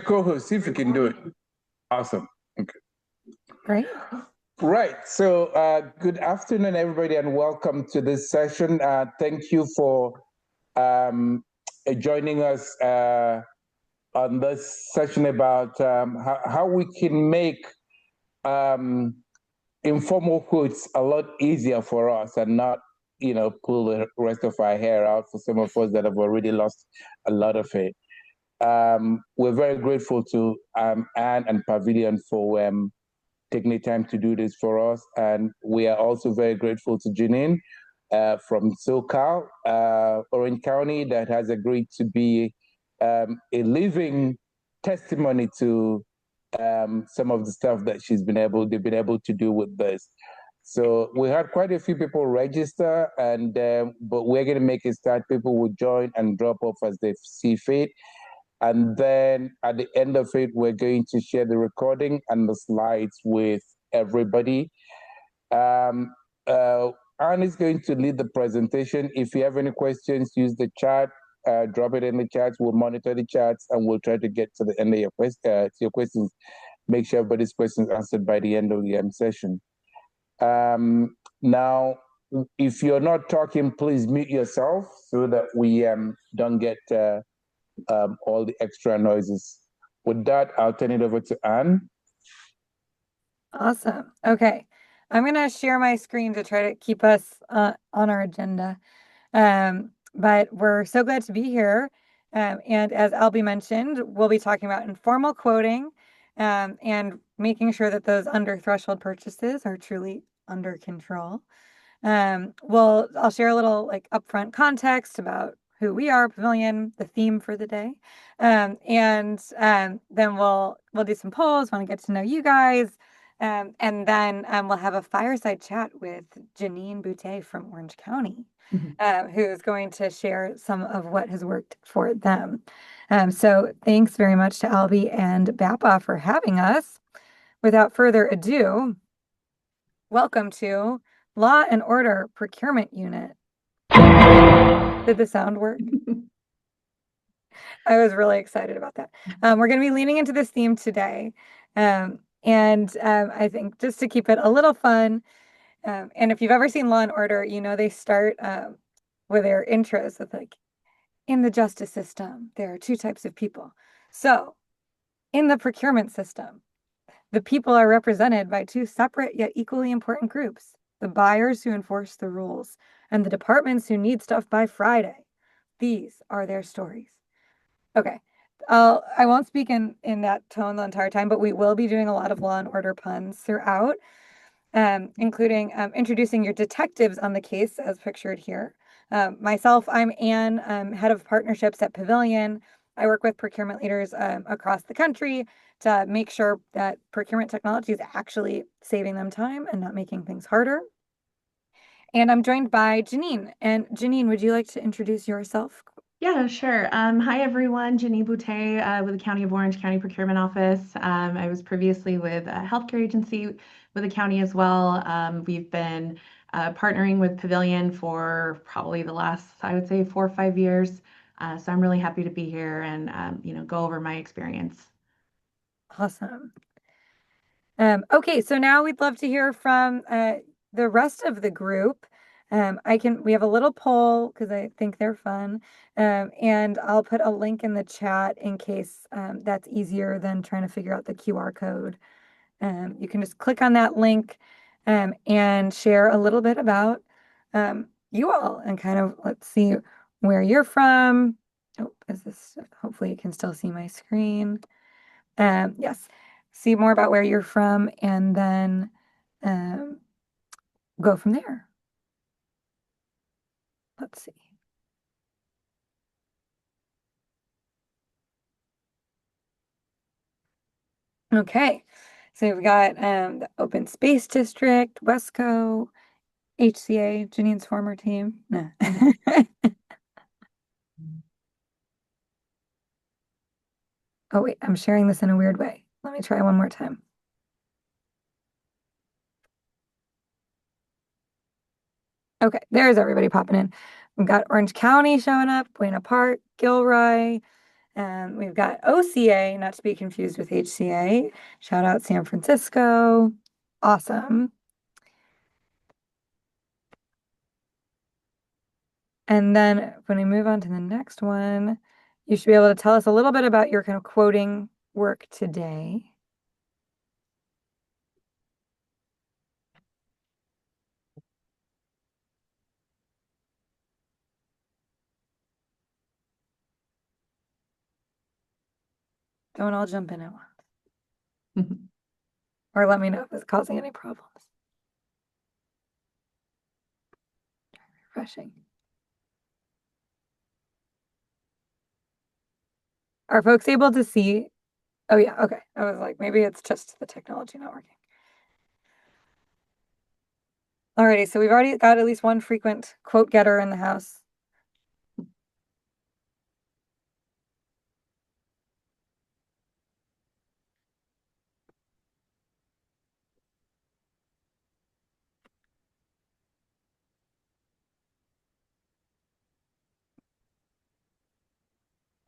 co-host. See if you can do it. Awesome. Okay. Great. Right. So, good afternoon, everybody, and welcome to this session. Thank you for joining us on this session about how we can make informal quotes a lot easier for us and not, pull the rest of our hair out for some of us that have already lost a lot of it. We're very grateful to Anne and Pavilion for taking the time to do this for us. And we are also very grateful to Janine from SoCal, Orange County, that has agreed to be a living testimony to some of the stuff that they've been able to do with this. So we had quite a few people register, and but we're going to make it start. People will join and drop off as they see fit. And then at the end of it, we're going to share the recording and the slides with everybody. Anne is going to lead the presentation. If you have any questions, use the chat, drop it in the chat. We'll monitor the chats and we'll try to get to the end of your questions. Make sure everybody's questions answered by the end of the session. Now, if you're not talking, please mute yourself so that we don't get all the extra noises. With that, I'll turn it over to Anne. Awesome. Okay. I'm going to share my screen to try to keep us on our agenda. But we're so glad to be here. And as Albie mentioned, we'll be talking about informal quoting and making sure that those under threshold purchases are truly under control. I'll share a little upfront context about who we are, Pavilion, the theme for the day. And then we'll do some polls, want to get to know you guys. And then we'll have a fireside chat with Janine Boutte from Orange County, who's going to share some of what has worked for them. So thanks very much to Albie and BAPA for having us. Without further ado, welcome to Law and Order Procurement Unit. Did the sound work? I was really excited about that. We're going to be leaning into this theme today. And I think just to keep it a little fun, and if you've ever seen Law and Order, they start with their intros with in the justice system, there are two types of people. So in the procurement system, the people are represented by two separate yet equally important groups: the buyers who enforce the rules and the departments who need stuff by Friday. These are their stories. Okay. I won't speak in that tone the entire time, but we will be doing a lot of Law and Order puns throughout, including introducing your detectives on the case as pictured here. Myself, I'm Anne, head of partnerships at Pavilion. I work with procurement leaders across the country to make sure that procurement technology is actually saving them time and not making things harder. And I'm joined by Janine. And Janine, would you like to introduce yourself? Yeah, sure. Hi, everyone. Janine Boutte with the County of Orange County Procurement Office. I was previously with a healthcare agency with the county as well. We've been partnering with Pavilion for probably the last, I would say, 4 or 5 years. So I'm really happy to be here and, go over my experience. Awesome. Okay, so now we'd love to hear from the rest of the group. We have a little poll because I think they're fun. And I'll put a link in the chat in case that's easier than trying to figure out the QR code. You can just click on that link and share a little bit about you all and kind of let's see where you're from. Oh, hopefully you can still see my screen. Yes, see more about where you're from and then go from there. Let's see. Okay, so we've got the Open Space District, Wesco, HCA, Janine's former team. No. Oh, wait, I'm sharing this in a weird way. Let me try one more time. Okay, there's everybody popping in. We've got Orange County showing up, Buena Park, Gilroy, We've got OCA, not to be confused with HCA. Shout out San Francisco. Awesome. And then when we move on to the next one, you should be able to tell us a little bit about your kind of quoting work today. Don't all jump in at once. Or let me know if it's causing any problems. Refreshing. Are folks able to see? Oh yeah, okay. I was like, maybe it's just the technology not working. Alrighty, so we've already got at least one frequent quote getter in the house.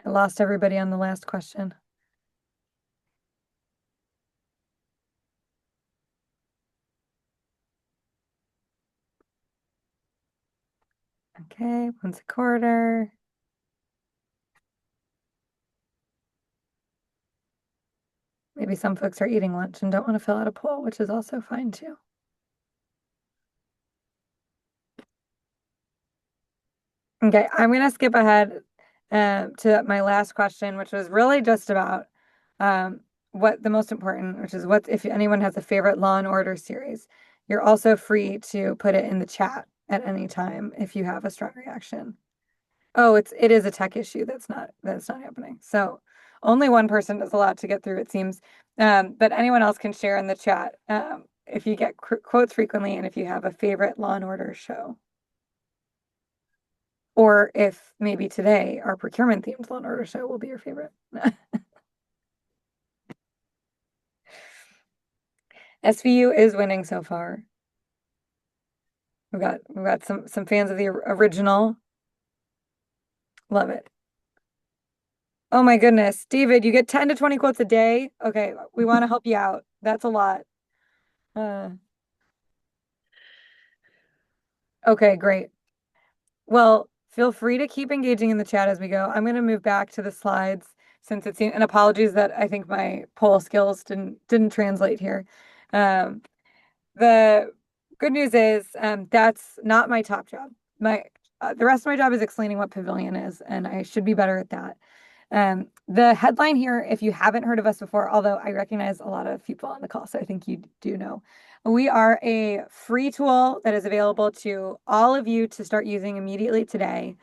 I lost everybody on the last question. Okay, once a quarter. Maybe some folks are eating lunch and don't want to fill out a poll, which is also fine too. Okay, I'm going to skip ahead to my last question, which was really just about what the most important, which is what if anyone has a favorite Law and Order series. You're also free to put it in the chat at any time if you have a strong reaction. Oh, it is a tech issue that's not happening. So only one person is allowed to get through, it seems. But anyone else can share in the chat if you get quotes frequently and if you have a favorite Law and Order show. Or if maybe today our procurement themed Law and Order show will be your favorite. SVU is winning so far. We've got some fans of the original. Love it. Oh my goodness, David, you get 10 to 20 quotes a day. Okay, we want to help you out. That's a lot. Okay, great. Well, feel free to keep engaging in the chat as we go. I'm going to move back to the slides since it seems, and apologies that I think my poll skills didn't translate here. The good news is that's not my top job. The rest of my job is explaining what Pavilion is, and I should be better at that. The headline here, if you haven't heard of us before, although I recognize a lot of people on the call, so I think you do know, we are a free tool that is available to all of you to start using immediately today.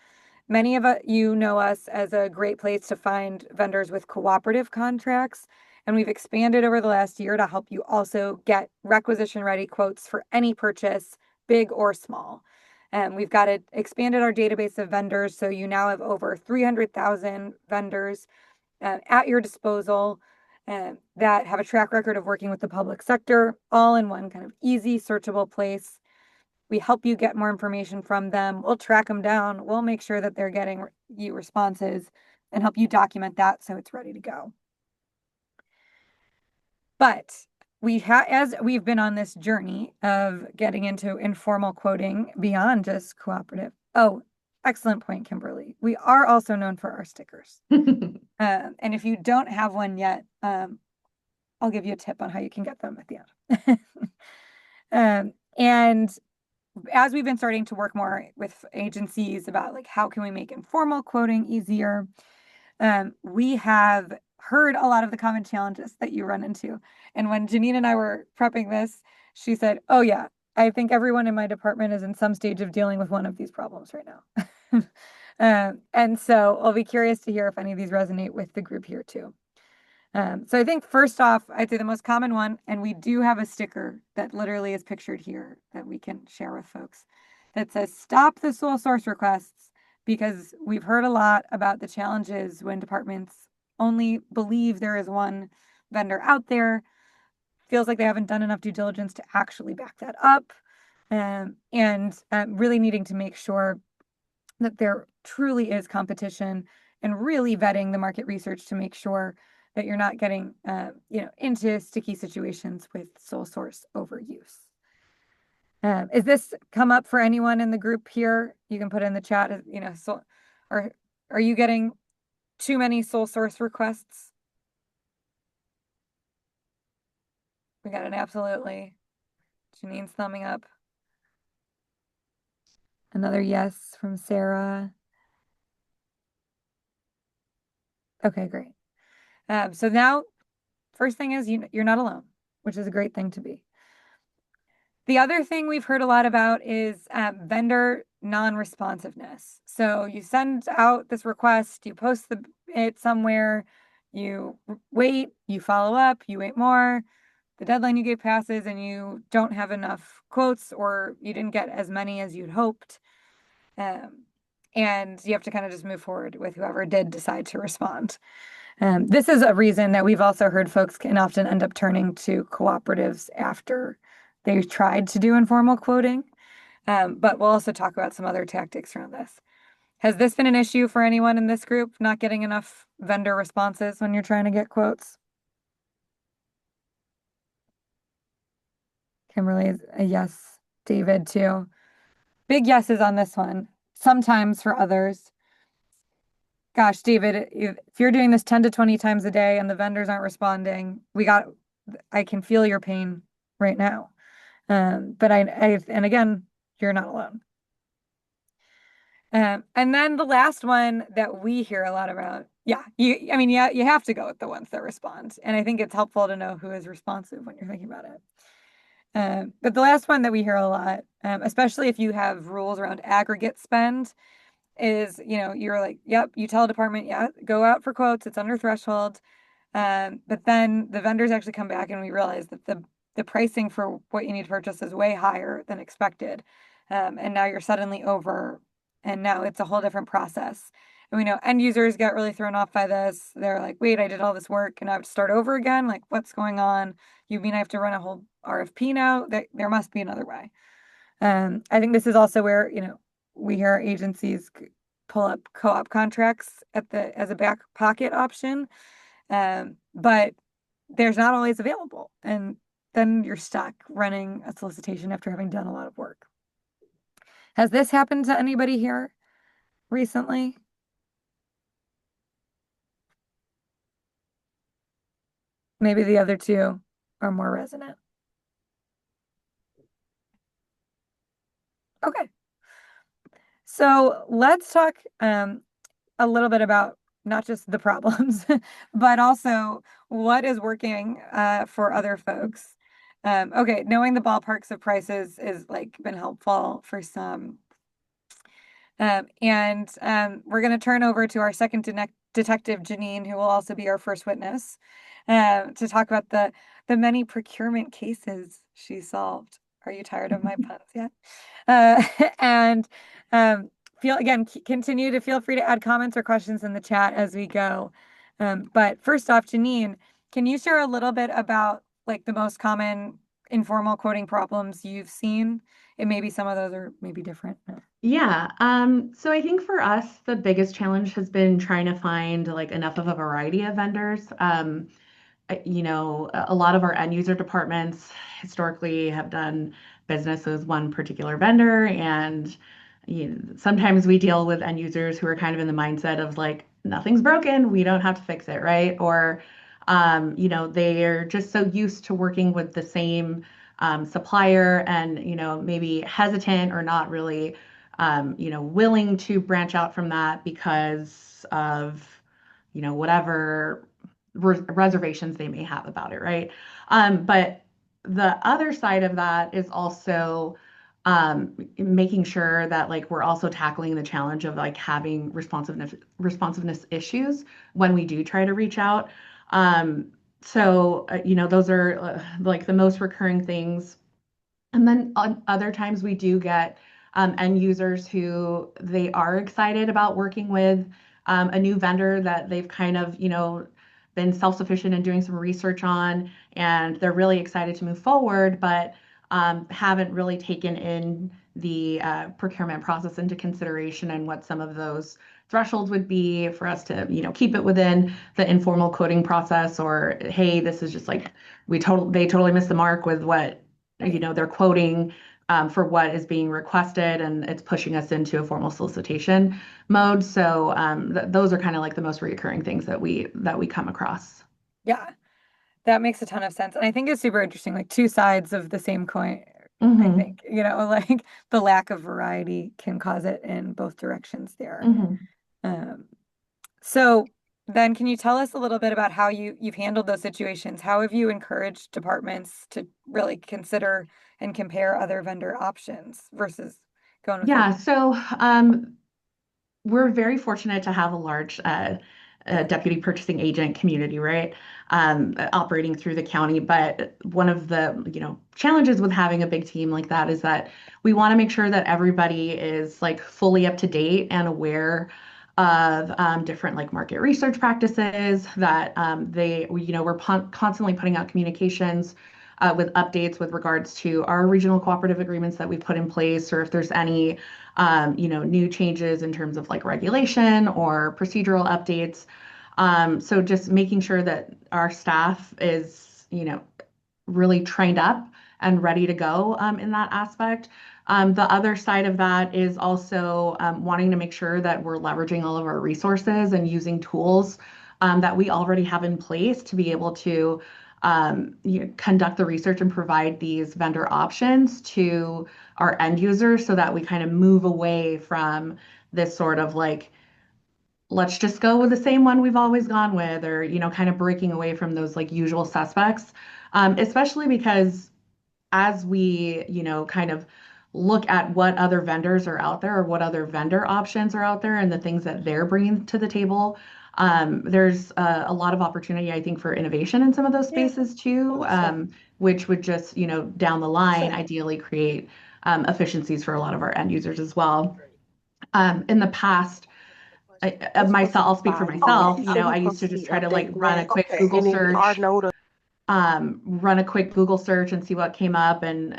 Many of you know us as a great place to find vendors with cooperative contracts, and we've expanded over the last year to help you also get requisition-ready quotes for any purchase, big or small. We've expanded our database of vendors, so you now have over 300,000 vendors at your disposal that have a track record of working with the public sector, all in one kind of easy, searchable place. We help you get more information from them. We'll track them down. We'll make sure that they're getting you responses and help you document that so it's ready to go. But as we've been on this journey of getting into informal quoting beyond just cooperative. Oh, excellent point, Kimberly. We are also known for our stickers. And if you don't have one yet, I'll give you a tip on how you can get them at the end. And as we've been starting to work more with agencies about like how can we make informal quoting easier, we have heard a lot of the common challenges that you run into. And when Janine and I were prepping this, she said, oh yeah, I think everyone in my department is in some stage of dealing with one of these problems right now. And so I'll be curious to hear if any of these resonate with the group here too. So I think first off, I'd say the most common one, and we do have a sticker that literally is pictured here that we can share with folks that says stop the sole source requests, because we've heard a lot about the challenges when departments only believe there is one vendor out there, feels like they haven't done enough due diligence to actually back that up, and really needing to make sure that there truly is competition and really vetting the market research to make sure that you're not getting, into sticky situations with sole source overuse. Is this come up for anyone in the group here? You can put in the chat, so are you getting too many sole source requests? We got an absolutely. Janine's thumbing up. Another yes from Sarah. Okay, great. So now, first thing is you're not alone, which is a great thing to be. The other thing we've heard a lot about is vendor non-responsiveness. So you send out this request, you post it somewhere, you wait, you follow up, you wait more, the deadline you gave passes, and you don't have enough quotes, or you didn't get as many as you'd hoped. And you have to kind of just move forward with whoever did decide to respond. This is a reason that we've also heard folks can often end up turning to cooperatives after they've tried to do informal quoting. But we'll also talk about some other tactics around this. Has this been an issue for anyone in this group, not getting enough vendor responses when you're trying to get quotes? Kimberly is a yes. David too. Big yeses on this one. Sometimes for others. Gosh, David, if you're doing this 10 to 20 times a day and the vendors aren't responding, I can feel your pain right now. But and again, you're not alone. And then the last one that we hear a lot about, you have to go with the ones that respond. And I think it's helpful to know who is responsive when you're thinking about it. But the last one that we hear a lot, especially if you have rules around aggregate spend, is, you're like, yep, you tell a department, yeah, go out for quotes, it's under threshold. But then the vendors actually come back and we realize that the pricing for what you need to purchase is way higher than expected. And now you're suddenly over, and now it's a whole different process. And we know end users get really thrown off by this. They're like, wait, I did all this work and I have to start over again? Like, what's going on? You mean I have to run a whole RFP now? There must be another way. I think this is also where, we hear agencies pull up co-op contracts as a back pocket option. But there's not always available. And then you're stuck running a solicitation after having done a lot of work. Has this happened to anybody here recently? Maybe the other two are more resonant. Okay. So let's talk a little bit about not just the problems, but also what is working for other folks. Okay, knowing the ballparks of prices is been helpful for some. And we're going to turn over to our second detective, Janine, who will also be our first witness, to talk about the many procurement cases she solved. Are you tired of my puns yet? And continue to feel free to add comments or questions in the chat as we go. But first off, Janine, can you share a little bit about the most common informal quoting problems you've seen? And maybe some of those are maybe different. Yeah. So I think for us, the biggest challenge has been trying to find enough of a variety of vendors. A lot of our end user departments historically have done business with one particular vendor, and sometimes we deal with end users who are kind of in the mindset of nothing's broken, we don't have to fix it, right? Or they are just so used to working with the same supplier, and maybe hesitant or not really willing to branch out from that because of whatever reservations they may have about it, right? But the other side of that is also making sure that we're also tackling the challenge of having responsiveness issues when we do try to reach out. So those are the most recurring things. And then on other times we do get end users who they are excited about working with a new vendor that they've kind of, been self-sufficient in doing some research on, and they're really excited to move forward, but haven't really taken in the procurement process into consideration and what some of those thresholds would be for us to, keep it within the informal quoting process, or hey, this is just like they totally missed the mark with what, they're quoting for what is being requested, and it's pushing us into a formal solicitation mode. So those are kind of like the most recurring things that we come across. Yeah, that makes a ton of sense. And I think it's super interesting, like two sides of the same coin. I Mhm. think, like the lack of variety can cause it in both directions there. Mhm. So then can you tell us a little bit about how you've handled those situations? How have you encouraged departments to really consider and compare other vendor options versus going with Yeah, so we're very fortunate to have a large deputy purchasing agent community, right? Operating through the county. But one of the, challenges with having a big team like that is that we want to make sure that everybody is like fully up to date and aware of different like market research practices, that we're constantly putting out communications with updates with regards to our regional cooperative agreements that we've put in place, or if there's any new changes in terms of like regulation or procedural updates. So just making sure that our staff is, really trained up and ready to go in that aspect. The other side of that is also wanting to make sure that we're leveraging all of our resources and using tools that we already have in place to be able to conduct the research and provide these vendor options to our end users, so that we kind of move away from this sort of like, let's just go with the same one we've always gone with, or, kind of breaking away from those like usual suspects. Especially because as we, kind of look at what other vendors are out there, or what other vendor options are out there, and the things that they're bringing to the table, there's a lot of opportunity, I think, for innovation in some of those spaces too, which would just, down the line, ideally create efficiencies for a lot of our end users as well. In the past, I'll speak for myself. I used to just try to like run a quick Google search, and see what came up. And,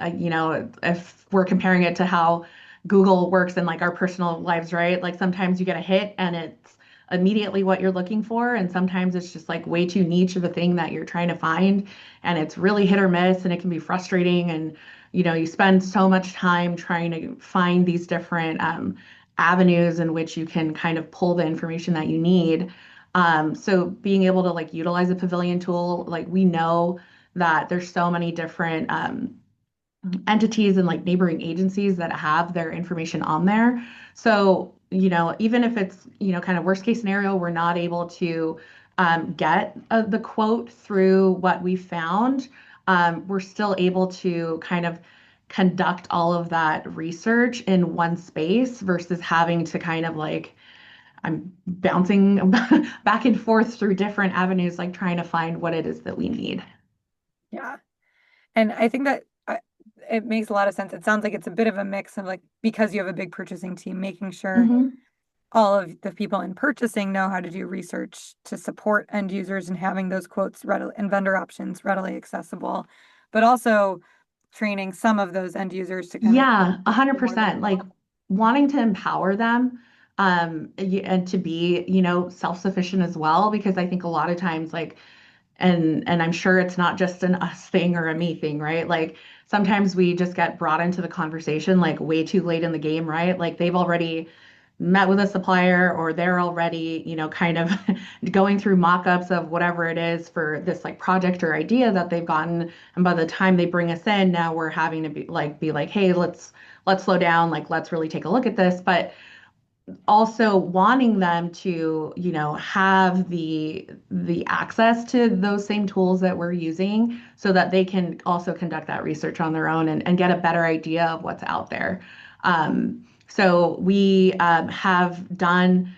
if we're comparing it to how Google works in like our personal lives, right? Like sometimes you get a hit and it's immediately what you're looking for. And sometimes it's just like way too niche of a thing that you're trying to find. And it's really hit or miss, and it can be frustrating. And, you spend so much time trying to find these different avenues in which you can kind of pull the information that you need. So being able to like utilize a Pavilion tool, like we know that there's so many different entities and like neighboring agencies that have their information on there. So, even if it's, kind of worst case scenario, we're not able to get the quote through what we found, we're still able to kind of conduct all of that research in one space versus having to kind of like, I'm bouncing back and forth through different avenues, like trying to find what it is that we need. Yeah. And I think that it makes a lot of sense. It sounds like it's a bit of a mix of like, because you have a big purchasing team, making sure all of the people in purchasing know how to do research to support end users and having those quotes readily and vendor options readily accessible, but also training some of those end users to kind Yeah, 100%. Like wanting to empower them, and to be, self-sufficient as well, because I think a lot of times, like, and I'm sure it's not just an us thing or a me thing, right? Like sometimes we just get brought into the conversation like way too late in the game, right? Like they've already met with a supplier, or they're already, kind of going through mock-ups of whatever it is for this like project or idea that they've gotten. And by the time they bring us in, now we're having to be like, hey, let's slow down, like let's really take a look at this. But also wanting them to, have the access to those same tools that we're using, so that they can also conduct that research on their own, and get a better idea of what's out there. So we have done,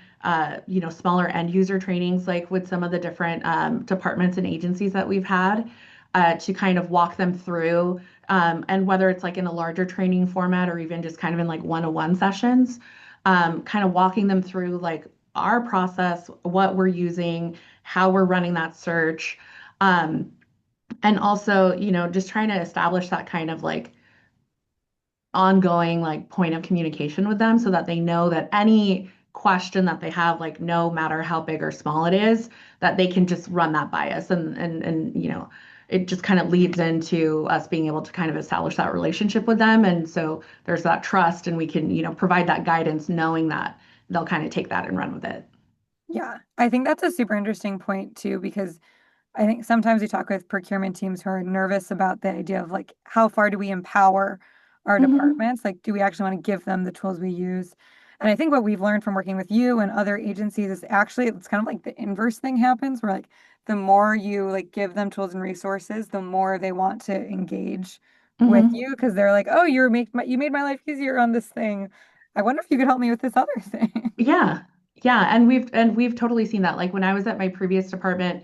smaller end user trainings, like with some of the different departments and agencies that we've had, to kind of walk them through, and whether it's like in a larger training format, or even just kind of in like one-on-one sessions, kind of walking them through like our process, what we're using, how we're running that search. And also, just trying to establish that kind of like ongoing like point of communication with them, so that they know that any question that they have, like no matter how big or small it is, that they can just run that by us. And it just kind of leads into us being able to kind of establish that relationship with them. And so there's that trust, and we can, provide that guidance knowing that they'll kind of take that and run with it. Yeah, I think that's a super interesting point too, because I think sometimes we talk with procurement teams who are nervous about the idea of like, how far do we empower our Mhm. departments? Like, do we actually want to give them the tools we use? And I think what we've learned from working with you and other agencies is actually it's kind of like the inverse thing happens where like the more you like give them tools and resources, the more they want to engage with Mhm. you because they're like, oh, you made my life easier on this thing. I wonder if you could help me with this other thing. Yeah. Yeah, and we've totally seen that. Like when I was at my previous department,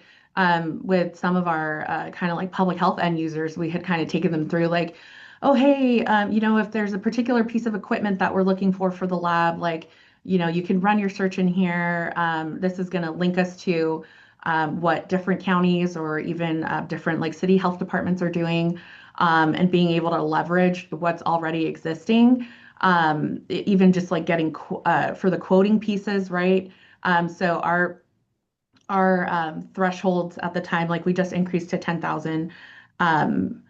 with some of our kind of like public health end users, we had kind of taken them through like, oh hey, if there's a particular piece of equipment that we're looking for the lab, like, you can run your search in here. This is going to link us to what different counties or even different like city health departments are doing, and being able to leverage what's already existing, even just like getting for the quoting pieces, right? So our thresholds at the time, like we just increased to 10,000 um,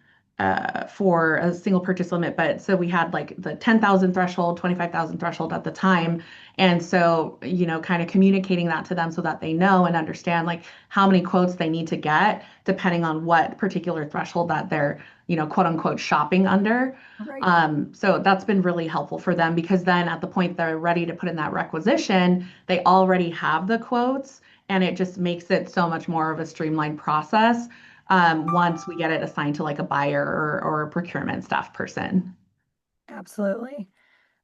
for a single purchase limit. But so we had like the 10,000 threshold, 25,000 threshold at the time. And so, kind of communicating that to them so that they know and understand like how many quotes they need to get depending on what particular threshold that they're, quote unquote, shopping under. Right. So that's been really helpful for them because then at the point they're ready to put in that requisition, they already have the quotes, and it just makes it so much more of a streamlined process once we get it assigned to like a buyer or a procurement staff person. Absolutely.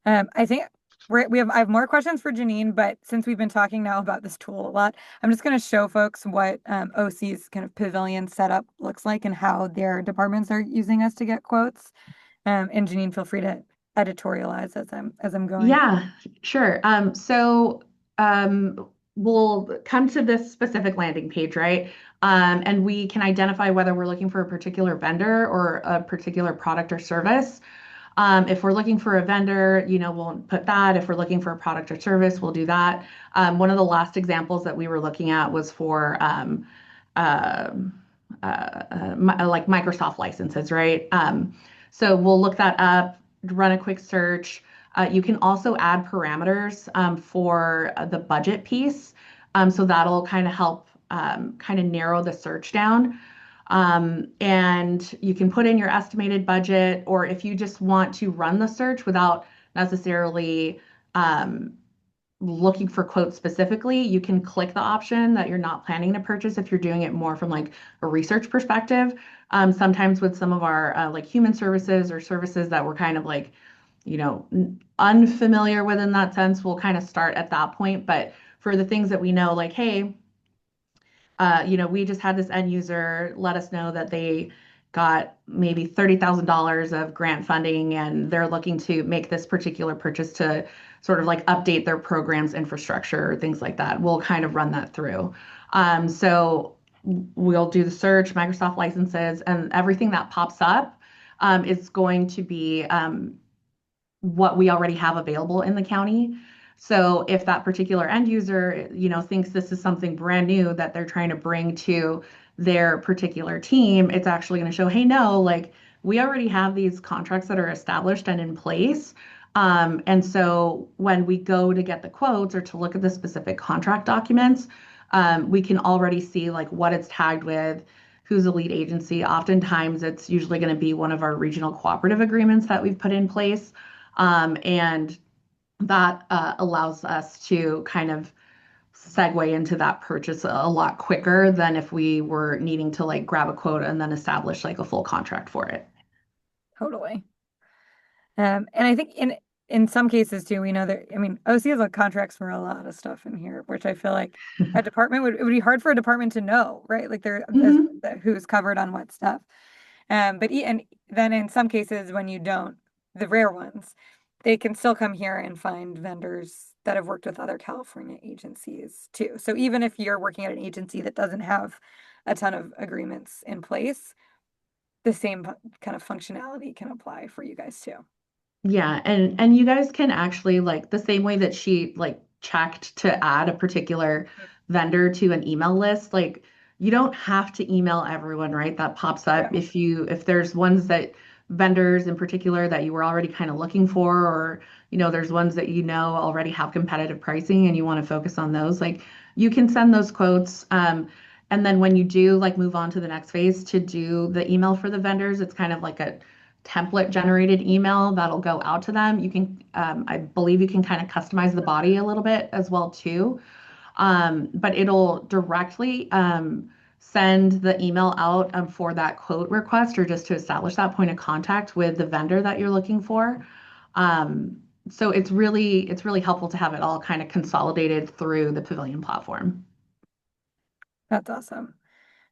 I think I have more questions for Janine, but since we've been talking now about this tool a lot, I'm just going to show folks what OC's kind of pavilion setup looks like and how their departments are using us to get quotes. And Janine, feel free to editorialize as I'm going. Yeah, sure. We'll come to this specific landing page, right? And we can identify whether we're looking for a particular vendor or a particular product or service. If we're looking for a vendor, we'll put that. If we're looking for a product or service, we'll do that. One of the last examples that we were looking at was for uh, like Microsoft licenses, right? So we'll look that up, run a quick search. You can also add parameters for the budget piece. So that'll kind of help kind of narrow the search down. And you can put in your estimated budget, or if you just want to run the search without necessarily looking for quotes specifically, you can click the option that you're not planning to purchase if you're doing it more from like a research perspective. Sometimes with some of our like human services or services that we're kind of like, unfamiliar with in that sense, we'll kind of start at that point. But for the things that we know, like, hey, we just had this end user let us know that they got maybe $30,000 of grant funding and they're looking to make this particular purchase to sort of like update their program's infrastructure or things like that. We'll kind of run that through. So we'll do the search, Microsoft licenses, and everything that pops up is going to be what we already have available in the county. So if that particular end user, thinks this is something brand new that they're trying to bring to their particular team, it's actually going to show, hey, no, like we already have these contracts that are established and in place. And so when we go to get the quotes or to look at the specific contract documents, we can already see like what it's tagged with, who's a lead agency. Oftentimes, it's usually going to be one of our regional cooperative agreements that we've put in place. And that allows us to kind of segue into that purchase a lot quicker than if we were needing to like grab a quote and then establish like a full contract for it. Totally. And I think in some cases too, we know that I mean OC has like contracts for a lot of stuff in here, which I feel like a department would it would be hard for a department to know, right? Like Mhm. who's covered on what stuff. And then in some cases when you don't, the rare ones, they can still come here and find vendors that have worked with other California agencies too. So even if you're working at an agency that doesn't have a ton of agreements in place, the same kind of functionality can apply for you guys too. Yeah, and you guys can actually like the same way that she like checked to add a particular vendor to an email list, like you don't have to email everyone, right? That pops up. Yeah. If there's ones that vendors in particular that you were already kind of looking for, or there's ones that already have competitive pricing and you want to focus on those, like you can send those quotes. And then when you do like move on to the next phase to do the email for the vendors, it's kind of like a template generated email that'll go out to them. You can, I believe you can kind of customize the body a little bit as well too. But it'll directly send the email out for that quote request or just to establish that point of contact with the vendor that you're looking for. So it's really helpful to have it all kind of consolidated through the Pavilion platform. That's awesome.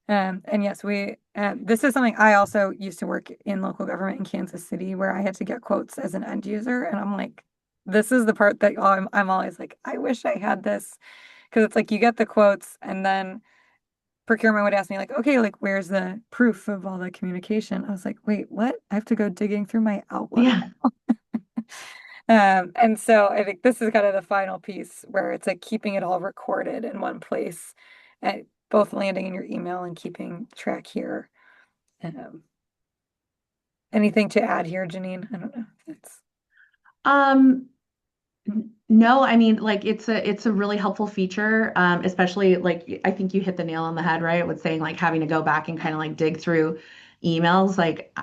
And yes, this is something I also used to work in local government in Kansas City where I had to get quotes as an end user. And I'm like, this is the part that I'm always like, I wish I had this. Because it's like you get the quotes and then procurement would ask me like, okay, like where's the proof of all the communication? I was like, wait, what? I have to go digging through my Outlook. Yeah. And so I think this is kind of the final piece where it's like keeping it all recorded in one place, and both landing in your email and keeping track here. Anything to add here, Janine? I don't know. Um, No, I mean, like it's a really helpful feature, especially like I think you hit the nail on the head, right? With saying like having to go back and kind of like dig through emails. Like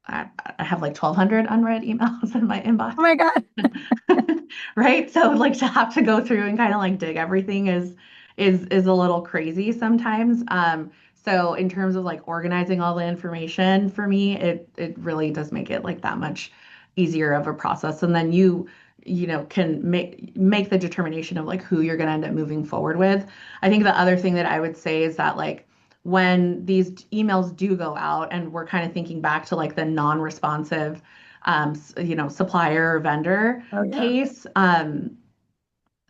I have like 1,200 unread emails in my inbox. Oh my God. Right? So like to have to go through and kind of like dig everything is a little crazy sometimes. So in terms of like organizing all the information for me, it really does make it like that much easier of a process. And then you can make the determination of like who you're going to end up moving forward with. I think the other thing that I would say is that like when these emails do go out and we're kind of thinking back to like the non-responsive supplier or vendor Oh yeah. case,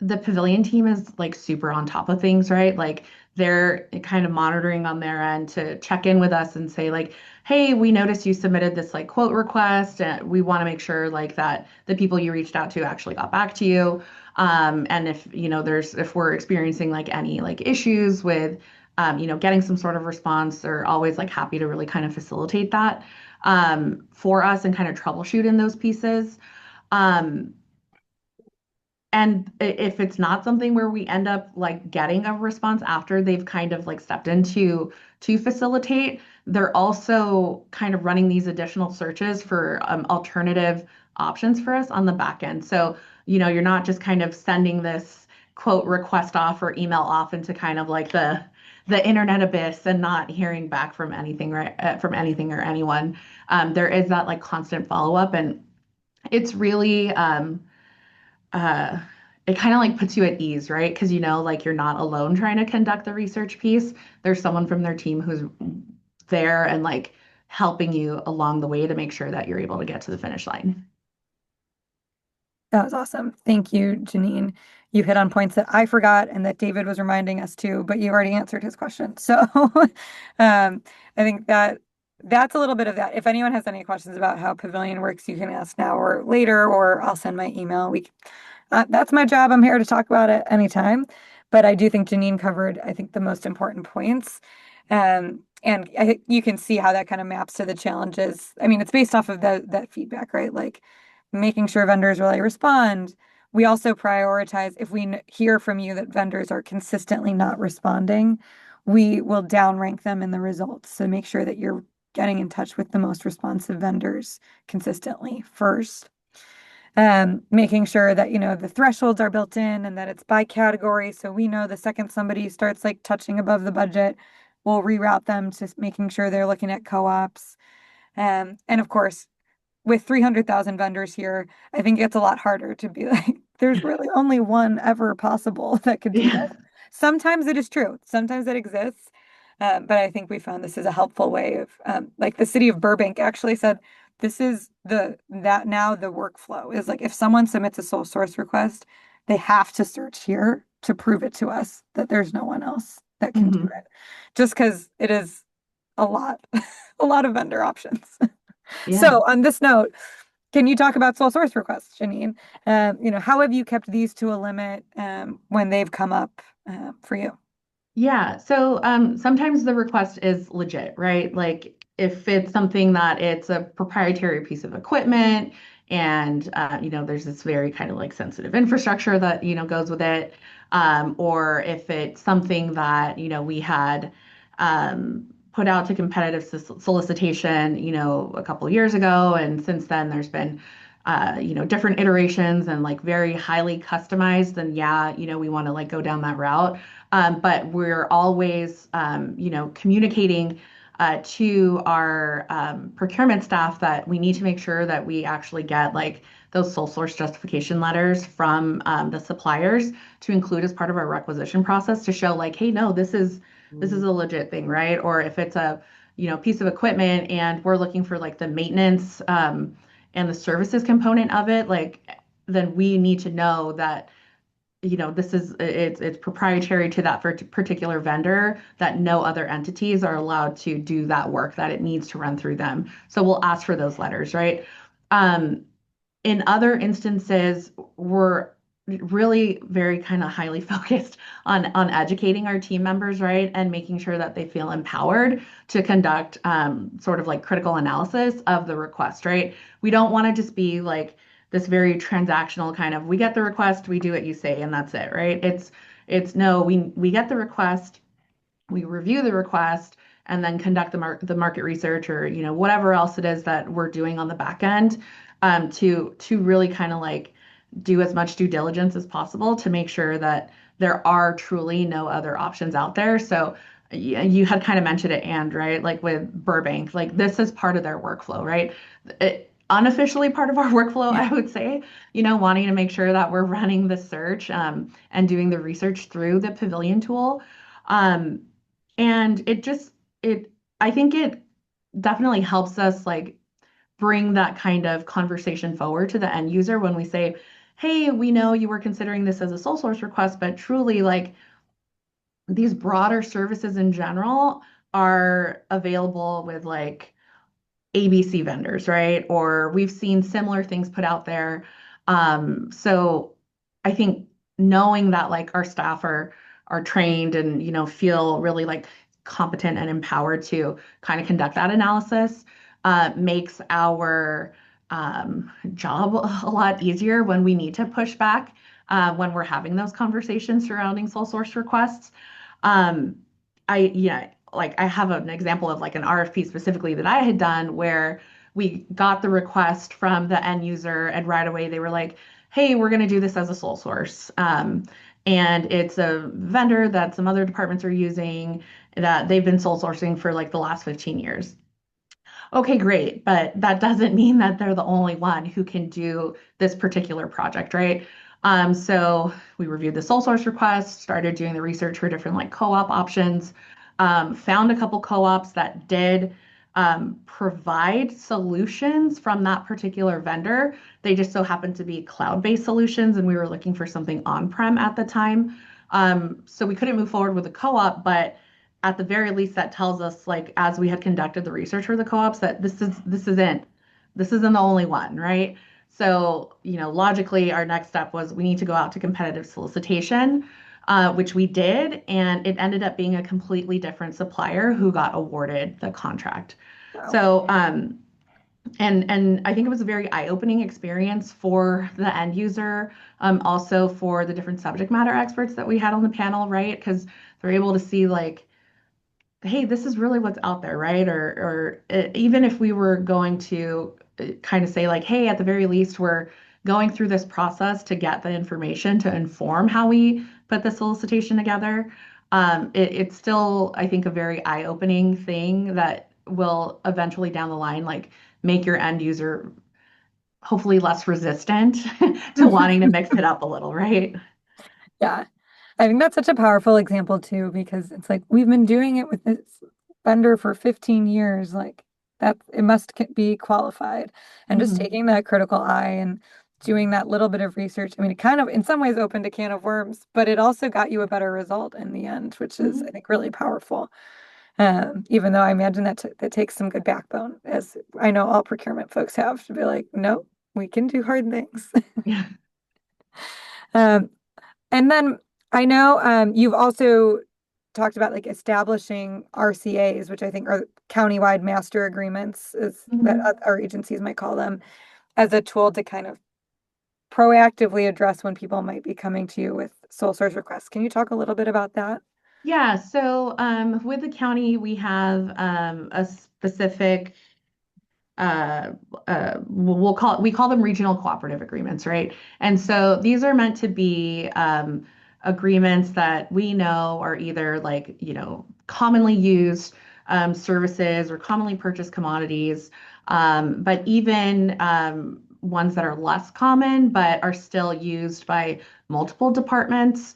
the Pavilion team is like super on top of things, right? Like they're kind of monitoring on their end to check in with us and say like, hey, we noticed you submitted this like quote request and we want to make sure like that the people you reached out to actually got back to you. And if we're experiencing like any like issues with getting some sort of response, they're always like happy to really kind of facilitate that for us and kind of troubleshoot in those pieces. And if it's not something where we end up like getting a response after they've kind of like stepped into to facilitate, they're also kind of running these additional searches for alternative options for us on the back end. So, you're not just kind of sending this quote request off or email off into kind of like the internet abyss and not hearing back from anything, right, from anything or anyone. There is that like constant follow-up, and it's really uh, it kind of like puts you at ease, right? Because like you're not alone trying to conduct the research piece. There's someone from their team who's there and like helping you along the way to make sure that you're able to get to the finish line. That was awesome. Thank you, Janine. You hit on points that I forgot and that David was reminding us too, but you already answered his question. So I think that's a little bit of that. If anyone has any questions about how Pavilion works, you can ask now or later, or I'll send my email. That's my job. I'm here to talk about it anytime. But I do think Janine covered, I think, the most important points. And you can see how that kind of maps to the challenges. I mean, it's based off of that feedback, right? Like making sure vendors really respond. We also prioritize if we hear from you that vendors are consistently not responding, we will downrank them in the results. So make sure that you're getting in touch with the most responsive vendors consistently first. Making sure that, the thresholds are built in and that it's by category. So we know the second somebody starts like touching above the budget, we'll reroute them to making sure they're looking at co-ops. And of course, with 300,000 vendors here, I think it's a lot harder to be like, there's really only one ever possible that could do Yeah. that. Sometimes it is true. Sometimes it exists. But I think we found this is a helpful way of, like the city of Burbank actually said, this is now the workflow is like if someone submits a sole source request, they have to search here to prove it to us that there's no one else that can do it. Just because it is a lot, a lot of vendor options. Yeah. So on this note, Can you talk about sole source requests, Janine? How have you kept these to a limit when they've come up for you? Yeah, so sometimes the request is legit, right? Like if it's something that it's a proprietary piece of equipment and there's this very kind of like sensitive infrastructure that goes with it, or if it's something that we had put out to competitive solicitation, a couple of years ago, and since then there's been different iterations and like very highly customized, then yeah, we want to like go down that route. But we're always, communicating to our procurement staff that we need to make sure that we actually get like those sole source justification letters from the suppliers to include as part of our requisition process to show like, hey, no, this is a legit thing, right? Or if it's a piece of equipment and we're looking for like the maintenance and the services component of it, like then we need to know that it's proprietary to that particular vendor, that no other entities are allowed to do that work, that it needs to run through them. So we'll ask for those letters, right? In other instances, we're really very kind of highly focused on educating our team members, right? And making sure that they feel empowered to conduct sort of like critical analysis of the request, right? We don't want to just be like this very transactional kind of, we get the request, we do what you say, and that's it, right? It's no, we get the request, we review the request, and then conduct the market research or whatever else it is that we're doing on the back end to really kind of like do as much due diligence as possible to make sure that there are truly no other options out there. So you had kind of mentioned it, and right, like with Burbank, like this is part of their workflow, right? Unofficially part of our workflow, I would say, wanting to make sure that we're running the search and doing the research through the Pavilion tool. And I think it definitely helps us like bring that kind of conversation forward to the end user when we say, hey, we know you were considering this as a sole source request, but truly like these broader services in general are available with like ABC vendors, right? Or we've seen similar things put out there. So I think knowing that like our staff are trained and feel really like competent and empowered to kind of conduct that analysis makes our job a lot easier when we need to push back when we're having those conversations surrounding sole source requests. I have an example of like an RFP specifically that I had done where we got the request from the end user and right away they were like, hey, we're going to do this as a sole source. And it's a vendor that some other departments are using that they've been sole sourcing for like the last 15 years. Okay, great. But that doesn't mean that they're the only one who can do this particular project, right? So we reviewed the sole source request, started doing the research for different like co-op options, found a couple co-ops that did provide solutions from that particular vendor. They just so happened to be cloud-based solutions, and we were looking for something on-prem at the time. So we couldn't move forward with a co-op, but at the very least, that tells us, like, as we had conducted the research for the co-ops, that this isn't the only one, right? So, logically, our next step was we need to go out to competitive solicitation, which we did, and it ended up being a completely different supplier who got awarded the contract. Wow. So, and I think it was a very eye-opening experience for the end user, also for the different subject matter experts that we had on the panel, right? Because they're able to see like, hey, this is really what's out there, right? Or even if we were going to kind of say like, hey, at the very least, we're going through this process to get the information to inform how we put the solicitation together. It's still, I think, a very eye-opening thing that will eventually down the line, like make your end user hopefully less resistant to wanting to mix it up a little, right? Yeah. I think that's such a powerful example too, because it's like we've been doing it with this vendor for 15 years, like that it must be qualified. And just taking that critical eye and doing that little bit of research. I mean, it kind of in some ways opened a can of worms, but it also got you a better result in the end, which is I think really powerful. Even though I imagine that takes some good backbone, as I know all procurement folks have, to be like, no, we can do hard things. Yeah. Um, and then I know you've also talked about like establishing RCAs, which I think are countywide master agreements, is that Mhm. our agencies might call them, as a tool to kind of proactively address when people might be coming to you with sole source requests. Can you talk a little bit about that? Yeah, so with the county, we have a specific we call them regional cooperative agreements, right? And so these are meant to be agreements that we know are either like, commonly used services or commonly purchased commodities, but even ones that are less common but are still used by multiple departments.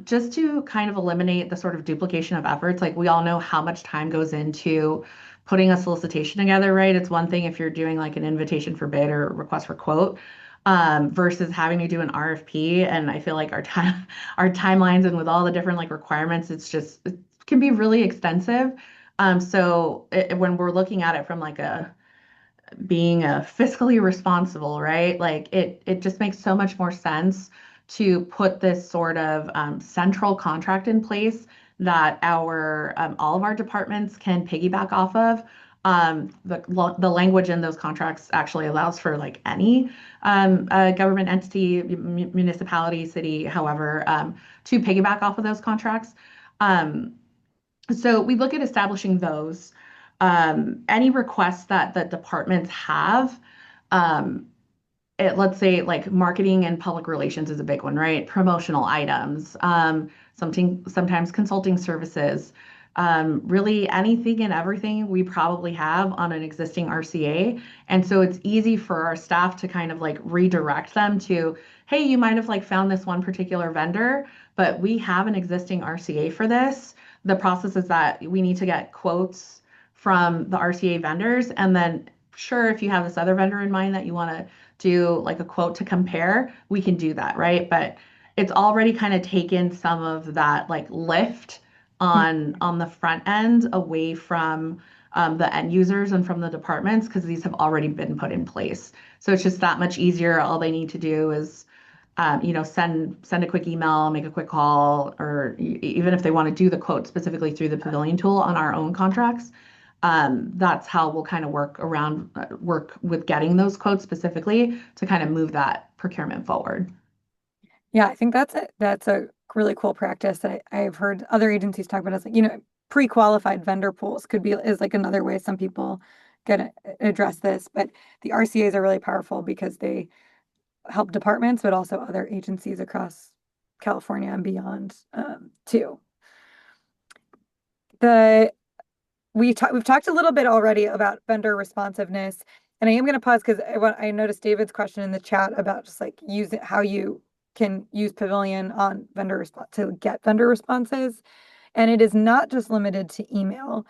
Just to kind of eliminate the sort of duplication of efforts, like we all know how much time goes into putting a solicitation together, right? It's one thing if you're doing like an invitation for bid or request for quote, versus having to do an RFP. And I feel like our timelines and with all the different like requirements, it can be really extensive. When we're looking at it from like being a fiscally responsible, right? Like it just makes so much more sense to put this sort of central contract in place that our all of our departments can piggyback off of. The language in those contracts actually allows for like any government entity, municipality, city, however, to piggyback off of those contracts. Um, so we look at establishing those. Any requests that the departments have, um, let's say like marketing and public relations is a big one, right? Promotional items, sometimes consulting services, really anything and everything we probably have on an existing RCA. And so it's easy for our staff to kind of like redirect them to, hey, you might have like found this one particular vendor, but we have an existing RCA for this. The process is that we need to get quotes from the RCA vendors, and then sure, if you have this other vendor in mind that you want to do like a quote to compare, we can do that, right? But it's already kind of taken some of that like lift on the front end away from the end users and from the departments because these have already been put in place. So it's just that much easier. All they need to do is send a quick email, make a quick call, or even if they want to do the quote specifically through the Pavilion tool on our own contracts, that's how we'll kind of work with getting those quotes specifically to kind of move that procurement forward. Yeah, I think that's a really cool practice that I've heard other agencies talk about. As like, pre-qualified vendor pools is like another way some people can address this. But the RCAs are really powerful because they help departments, but also other agencies across California and beyond too. We've talked a little bit already about vendor responsiveness, and I am going to pause because I noticed David's question in the chat about just like how you can use Pavilion on vendor response to get vendor responses, and it is not just limited to email.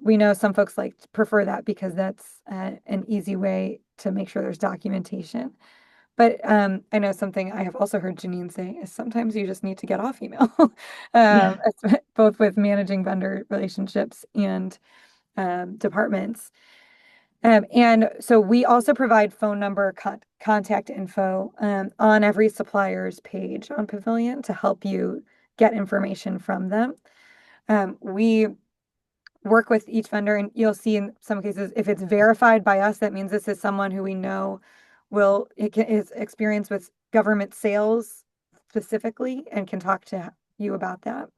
We know some folks prefer that because that's an easy way to make sure there's documentation. But I know something I have also heard Janine say is sometimes you just need to get off email, Yeah. both with managing vendor relationships and departments. And so we also provide phone number contact info on every supplier's page on Pavilion to help you get information from them. We work with each vendor, and you'll see in some cases if it's verified by us, that means this is someone who we know is experienced with government sales specifically and can talk to you about that.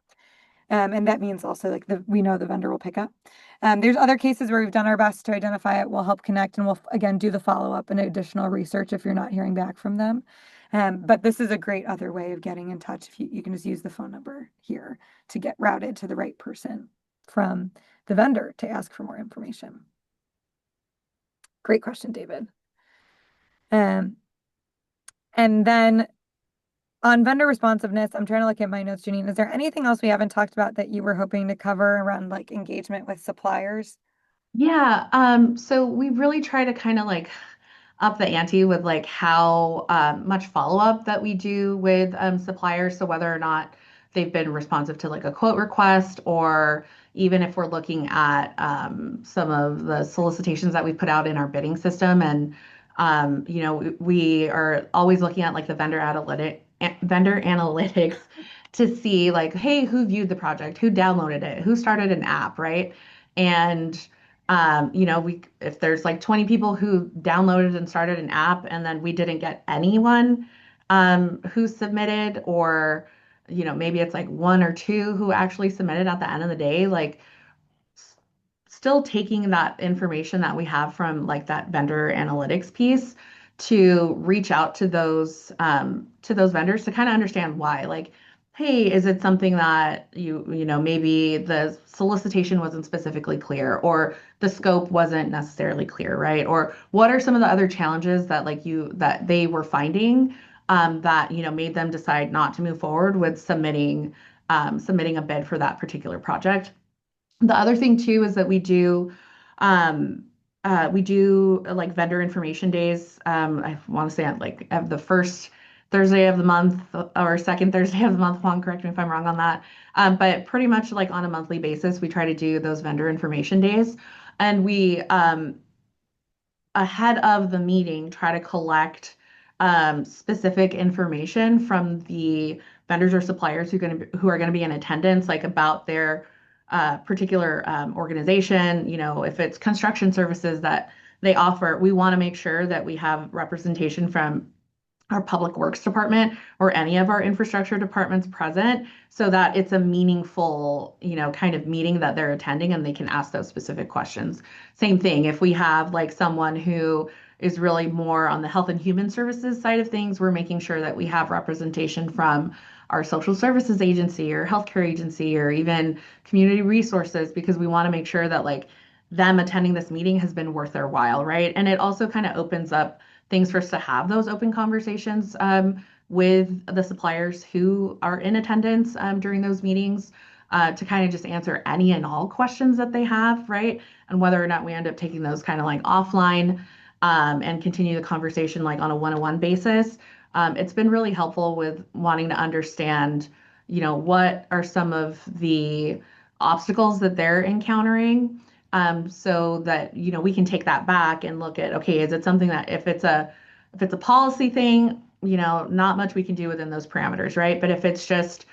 And that means also we know the vendor will pick up. There's other cases where we've done our best to identify it. We'll help connect, and we'll again do the follow-up and additional research if you're not hearing back from them. But this is a great other way of getting in touch. If you can just use the phone number here to get routed to the right person from the vendor to ask for more information. Great question, David. And then on vendor responsiveness, I'm trying to look at my notes, Janine. Is there anything else we haven't talked about that you were hoping to cover around like engagement with suppliers? Yeah, so we really try to kind of like up the ante with like how much follow-up that we do with suppliers. So whether or not they've been responsive to like a quote request, or even if we're looking at some of the solicitations that we put out in our bidding system and We are always looking at like the vendor analytics to see like, hey, who viewed the project, who downloaded it, who started an app, right? And we if there's like 20 people who downloaded and started an app, and then we didn't get anyone who submitted, or maybe it's like one or two who actually submitted at the end of the day, like still taking that information that we have from like that vendor analytics piece to reach out to those vendors to kind of understand why. Like, hey, is it something that maybe the solicitation wasn't specifically clear, or the scope wasn't necessarily clear, right? Or what are some of the other challenges that that they were finding that made them decide not to move forward with submitting a bid for that particular project. The other thing too is that um, we do like vendor information days. I want to say on like of the first Thursday of the month or second Thursday of the month. Juan, correct me if I'm wrong on that. But pretty much like on a monthly basis, we try to do those vendor information days, and we ahead of the meeting try to collect specific information from the vendors or suppliers who are going to be in attendance, like about their particular organization. If it's construction services that they offer, we want to make sure that we have representation from our public works department or any of our infrastructure departments present, so that it's a meaningful, kind of meeting that they're attending and they can ask those specific questions. Same thing, if we have like someone who is really more on the health and human services side of things, we're making sure that we have representation from our social services agency or healthcare agency or even community resources, because we want to make sure that like them attending this meeting has been worth their while, right? And it also kind of opens up things for us to have those open conversations with the suppliers who are in attendance during those meetings, to kind of just answer any and all questions that they have, right? And whether or not we end up taking those kind of like offline and continue the conversation like on a one-on-one basis. It's been really helpful with wanting to understand, what are some of the obstacles that they're encountering, so that we can take that back and look at, okay, is it something that if it's a policy thing, not much we can do within those parameters, right? But if it's just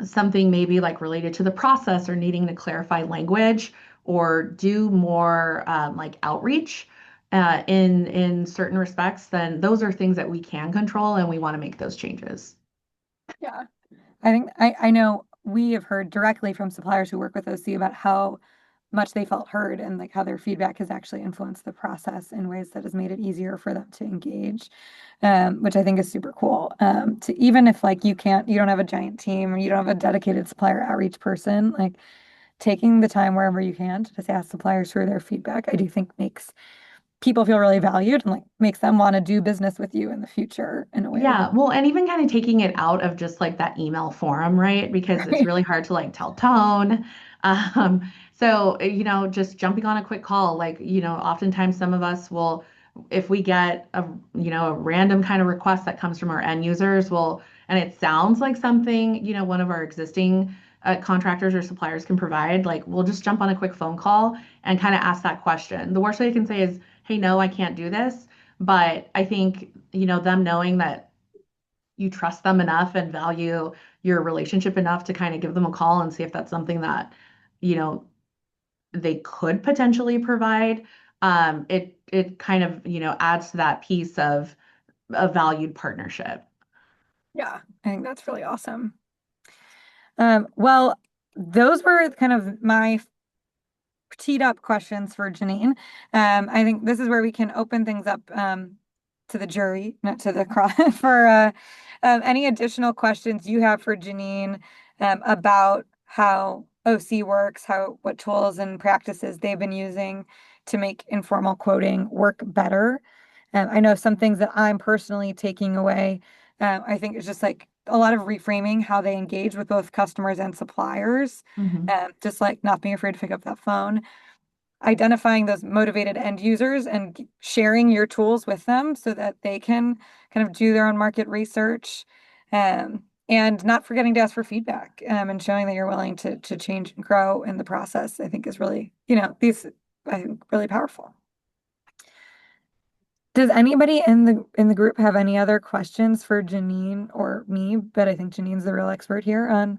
something maybe like related to the process or needing to clarify language or do more like outreach in certain respects, then those are things that we can control, and we want to make those changes. Yeah, I think I know we have heard directly from suppliers who work with OC about how much they felt heard and like how their feedback has actually influenced the process in ways that has made it easier for them to engage, which I think is super cool. To even if like you don't have a giant team or you don't have a dedicated supplier outreach person, like taking the time wherever you can to just ask suppliers for their feedback, I do think makes people feel really valued and like makes them want to do business with you in the future in a way. Yeah, well, and even kind of taking it out of just like that email forum, right? Because it's really hard to like tell tone. So, just jumping on a quick call, like, oftentimes some of us will, if we get a random kind of request that comes from our end users, and it sounds like something, one of our existing contractors or suppliers can provide, like, we'll just jump on a quick phone call and kind of ask that question. The worst they can say is, hey, no, I can't do this. But I think, them knowing that you trust them enough and value your relationship enough to kind of give them a call and see if that's something that, you know, they could potentially provide. It kind of, adds to that piece of a valued partnership. Yeah, I think that's really awesome. Well, those were kind of my teed up questions for Janine. I think this is where we can open things up to the jury, not to the crowd, for any additional questions you have for Janine about how OC works, what tools and practices they've been using to make informal quoting work better. I know some things that I'm personally taking away. I think it's just like a lot of reframing how they engage with both customers and suppliers. Just like not being afraid to pick up that phone, identifying those motivated end users and sharing your tools with them so that they can kind of do their own market research, and not forgetting to ask for feedback, and showing that you're willing to change and grow in the process, I think is really, I think really powerful. Does anybody in the group have any other questions for Janine or me? But I think Janine's the real expert here on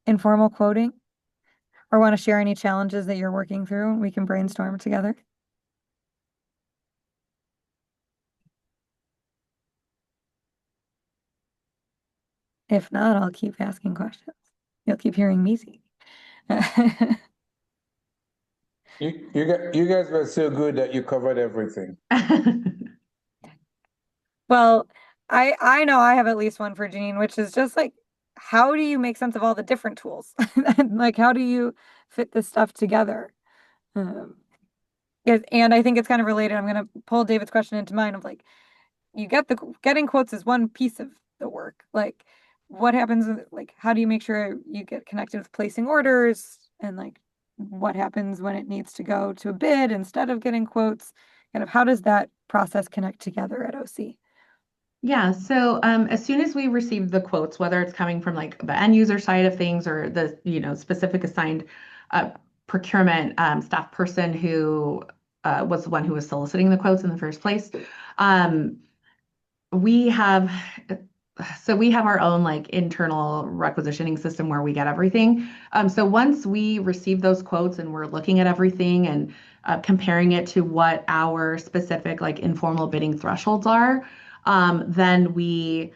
informal quoting, or want to share any challenges that you're working through. We can brainstorm together. If not, I'll keep asking questions. You'll keep hearing me speak. You guys were so good that you covered everything. Well, I know I have at least one for Janine, which is just like, how do you make sense of all the different tools? Like, how do you fit this stuff together? And I think it's kind of related. I'm going to pull David's question into mine of like, you get getting quotes is one piece of the work. Like, what happens? Like, how do you make sure you get connected with placing orders, and like, what happens when it needs to go to a bid instead of getting quotes? Kind of, how does that process connect together at OC? Yeah, so as soon as we receive the quotes, whether it's coming from like the end user side of things or the specific assigned procurement staff person who was the one who was soliciting the quotes in the first place, we have our own like internal requisitioning system where we get everything. So once we receive those quotes and we're looking at everything and comparing it to what our specific like informal bidding thresholds are, then we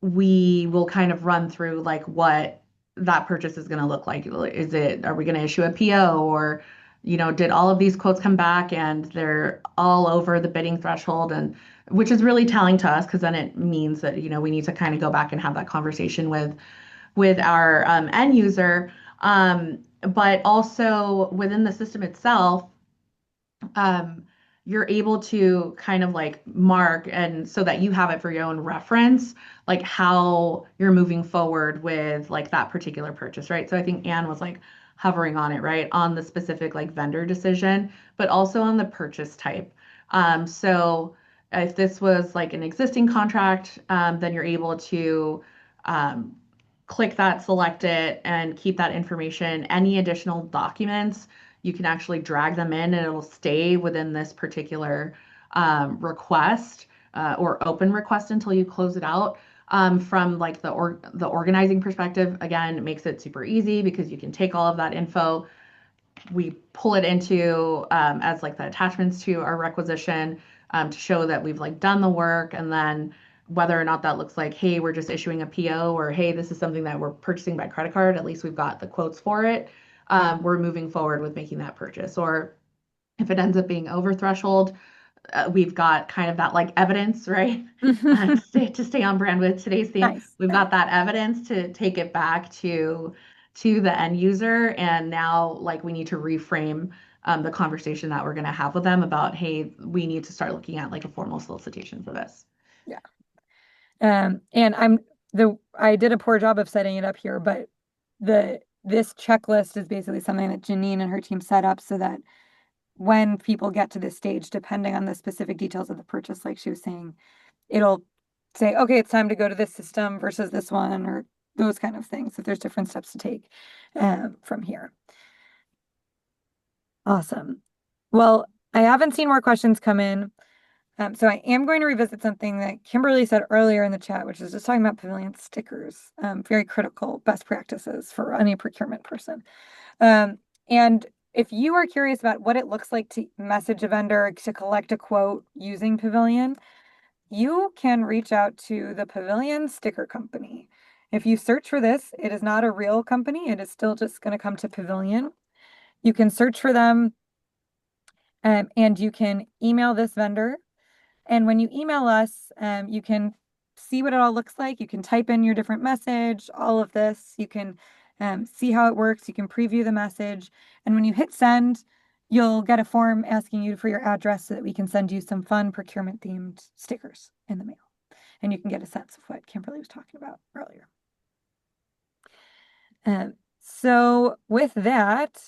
will kind of run through like what that purchase is going to look like. Are we going to issue a PO, or, did all of these quotes come back and they're all over the bidding threshold, and which is really telling to us because then it means that, we need to kind of go back and have that conversation with our end user. But also within the system itself, you're able to kind of like mark, and so that you have it for your own reference, like how you're moving forward with like that particular purchase, right? So I think Anne was like hovering on it, right? On the specific like vendor decision, but also on the purchase type. So if this was like an existing contract, then you're able to click that, select it, and keep that information. Any additional documents, you can actually drag them in and it'll stay within this particular request or open request until you close it out. From like the organizing perspective, again, it makes it super easy because you can take all of that info, we pull it into as like the attachments to our requisition to show that we've like done the work, and then whether or not that looks like, hey, we're just issuing a PO, or hey, this is something that we're purchasing by credit card, at least we've got the quotes for it. We're moving forward with making that purchase. Or if it ends up being over threshold, we've got kind of that like evidence, right? To stay on brand with today's theme, nice. We've got that evidence to take it back to the end user, and now like we need to reframe the conversation that we're going to have with them about, hey, we need to start looking at like a formal solicitation for this. Yeah. And I did a poor job of setting it up here, but this checklist is basically something that Janine and her team set up so that when people get to this stage, depending on the specific details of the purchase, like she was saying, it'll say, okay, it's time to go to this system versus this one, or those kind of things, if there's different steps to take from here. Awesome. Well, I haven't seen more questions come in. So I am going to revisit something that Kimberly said earlier in the chat, which is just talking about Pavilion stickers, very critical best practices for any procurement person. And if you are curious about what it looks like to message a vendor to collect a quote using Pavilion, you can reach out to the Pavilion Sticker Company. If you search for this, it is not a real company. It is still just going to come to Pavilion. You can search for them and you can email this vendor. And when you email us, you can see what it all looks like. You can type in your different message, all of this. You can see how it works. You can preview the message. And when you hit send, you'll get a form asking you for your address so that we can send you some fun procurement themed stickers in the mail. And you can get a sense of what Kimberly was talking about earlier. So with that,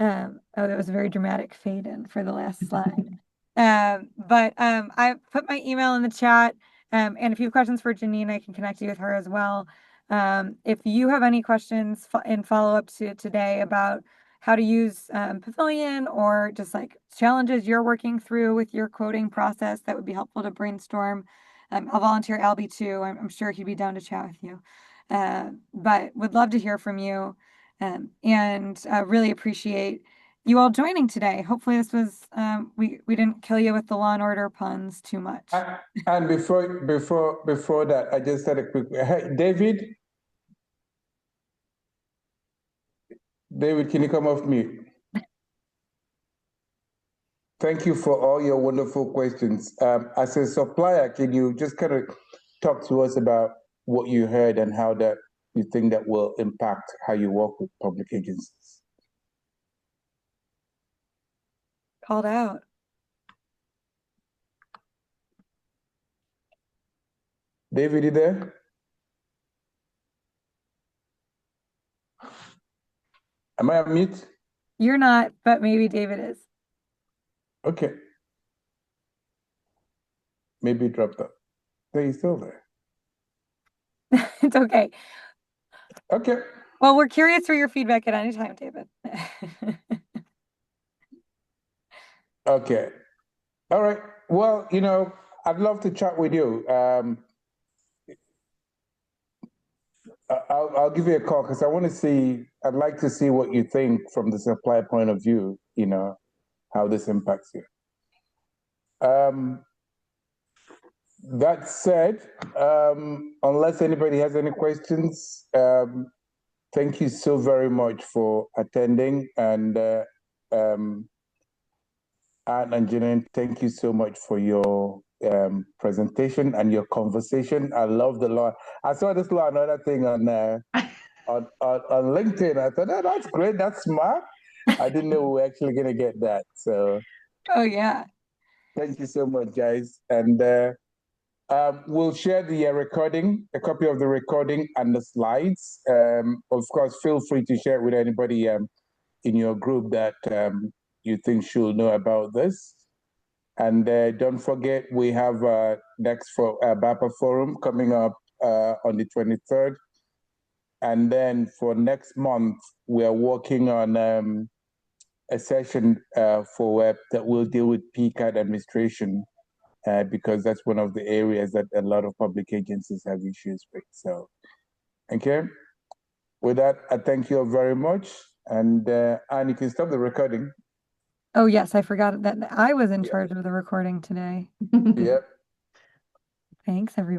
oh, that was a very dramatic fade in for the last slide. But I put my email in the chat, and if you have questions for Janine, I can connect you with her as well. If you have any questions in follow-up to today about how to use Pavilion, or just like challenges you're working through with your quoting process, that would be helpful to brainstorm. I'll volunteer Albie too. I'm sure he'd be down to chat with you. But would love to hear from you, and really appreciate you all joining today. Hopefully this was, we didn't kill you with the Law and Order puns too much. And before that, I just had a quick, hey, David, can you come off mute? Thank you for all your wonderful questions. As a supplier, can you just kind of talk to us about what you heard and how that you think that will impact how you work with public agencies? Called out. David, you there? Am I on mute? You're not, but maybe David is. Okay. Maybe it dropped up. No, he's still there. It's okay. Okay. Well, we're curious for your feedback at any time, David. Okay. All right. Well, I'd love to chat with you. I'll give you a call because I'd like to see what you think from the supply point of view, how this impacts you. That said, unless anybody has any questions, thank you so very much for attending, and Anne and Janine, thank you so much for your presentation and your conversation. I love the law. I saw this law and other thing on LinkedIn. I thought, oh, that's great, that's smart. I didn't know we were actually going to get that. So, oh yeah. Thank you so much, guys. And we'll share the recording, a copy of the recording and the slides. Of course, feel free to share it with anybody in your group that you think should know about this. And don't forget, we have next for BAPA Forum coming up on the 23rd. And then for next month, we are working on a session for web that will deal with PCAD administration, because that's one of the areas that a lot of public agencies have issues with. So, okay. With that, I thank you all very much. And you can stop the recording. Oh yes, I forgot that I was in charge of the recording today. Yep. Thanks, everybody.